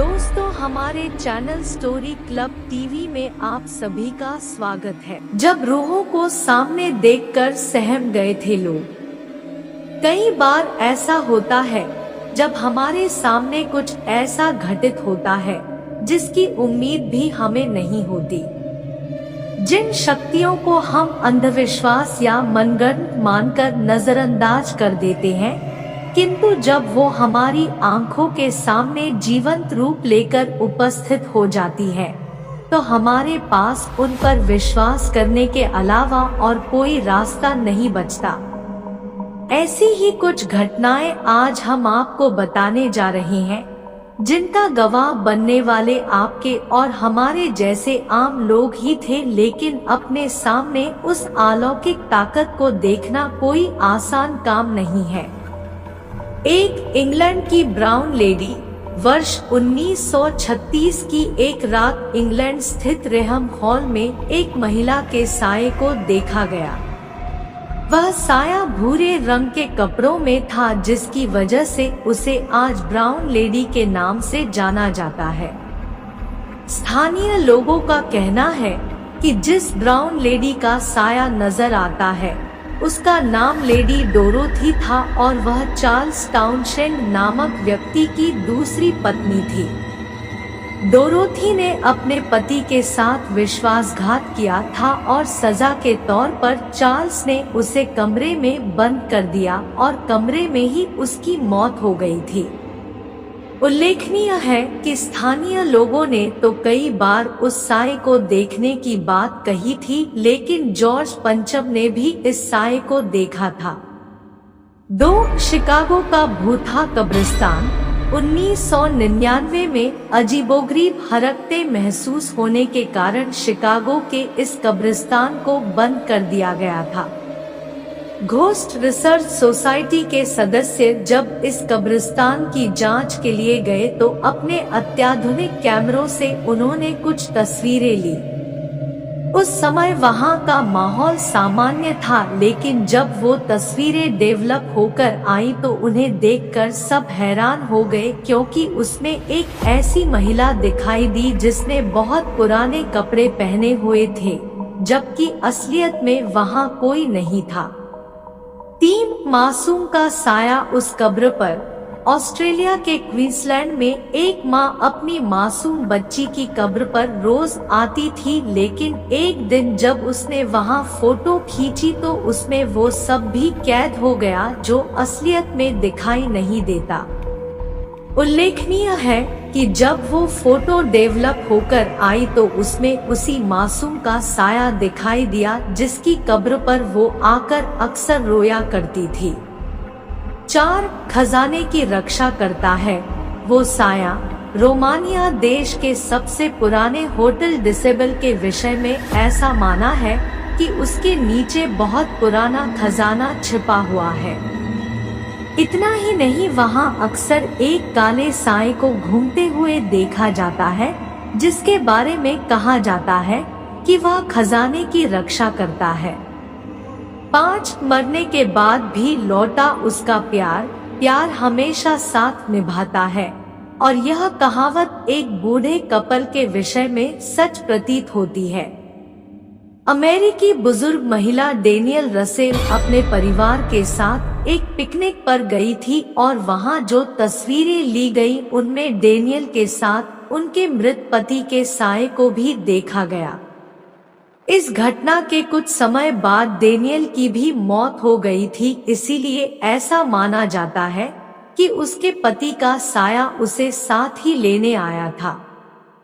दोस्तों, हमारे channel story club TV में आप सभी का स्वागत है। जब रूहों को सामने देखकर सहम गए थे लोग। कई बार ऐसा होता है जब हमारे सामने कुछ ऐसा घटित होता है जिसकी उम्मीद भी हमें नहीं होती। जिन शक्तियों को हम अंधविश्वास या मनगढ़ंत मानकर नजरअंदाज कर देते हैं, किंतु जब वो हमारी आंखों के सामने जीवंत रूप लेकर उपस्थित हो जाती है, तो हमारे पास उन पर विश्वास करने के अलावा और कोई रास्ता नहीं बचता। ऐसी ही कुछ घटनाएं आज हम आपको बताने जा रहे हैं, जिनका गवाह बनने वाले आपके और हमारे जैसे आम लोग ही थे, लेकिन अपने सामने उस अलौकिक ताकत को देखना कोई आसान काम नहीं है। एक इंग्लैंड की ब्राउन लेडी वर्ष 1936 की एक रात इंग्लैंड स्थित रेहम हॉल में एक महिला के साये को देखा गया। वह साया भूरे रंग के कपड़ों में था, जिसकी वजह से उसे आज ब्राउन लेडी के नाम से जाना जाता है। स्थानीय लोगों का कहना है कि जिस ब्राउन लेडी का साया नजर आता है उसका नाम लेडी डोरोथी था और वह चार्ल्स टाउनशेंड नामक व्यक्ति की दूसरी पत्नी थी। डोरोथी ने अपने पति के साथ विश्वासघात किया था और सजा के तौर पर चार्ल्स ने उसे कमरे में बंद कर दिया और कमरे में ही उसकी मौत हो गई थी। उल्लेखनीय है कि स्थानीय लोगों ने तो कई बार उस साये को देखने की बात कही थी, लेकिन जॉर्ज पंचम ने भी इस साये को देखा था। 2 शिकागो का भूथा कब्रिस्तान 1999 में अजीबोगरीब हरकतें महसूस होने के कारण शिकागो के इस कब्रिस्तान को बंद कर दिया गया था। घोस्ट रिसर्च सोसाइटी के सदस्य जब इस कब्रिस्तान की जांच के लिए गए तो अपने अत्याधुनिक कैमरों से उन्होंने कुछ तस्वीरें ली। उस समय वहां का माहौल सामान्य था, लेकिन जब वो तस्वीरें डेवलप होकर आई तो उन्हें देखकर सब हैरान हो गए, क्योंकि उसमें एक ऐसी महिला दिखाई दी जिसने बहुत पुराने कपड़े पहने हुए थे, जबकि असलियत में वहां कोई नहीं था। 3 मासूम का साया उस कब्र पर। ऑस्ट्रेलिया के क्वींसलैंड में एक माँ अपनी मासूम बच्ची की कब्र पर रोज आती थी, लेकिन एक दिन जब उसने वहां फोटो खींची तो उसमें वो सब भी कैद हो गया जो असलियत में दिखाई नहीं देता। उल्लेखनीय है कि जब वो फोटो डेवलप होकर आई तो उसमें उसी मासूम का साया दिखाई दिया जिसकी कब्र पर वो आकर अक्सर रोया करती थी। 4 खजाने की रक्षा करता है वो साया। रोमानिया देश के सबसे पुराने होटल डिसेबल के विषय में ऐसा माना है कि उसके नीचे बहुत पुराना खजाना छिपा हुआ है। इतना ही नहीं, वहां अक्सर एक काले साये को घूमते हुए देखा जाता है, जिसके बारे में कहा जाता है कि वह खजाने की रक्षा करता है। 5 मरने के बाद भी लौटा उसका प्यार हमेशा साथ निभाता है, और यह कहावत एक बूढ़े कपल के विषय में सच प्रतीत होती है। अमेरिकी बुजुर्ग महिला डेनियल रसेल अपने परिवार के साथ एक पिकनिक पर गई थी और वहां जो तस्वीरें ली गई उनमें डेनियल के साथ उनके मृत पति के साये को भी देखा गया। इस घटना के कुछ समय बाद डेनियल की भी मौत हो गई थी, इसीलिए ऐसा माना जाता है कि उसके पति का साया उसे साथ ही लेने आया था।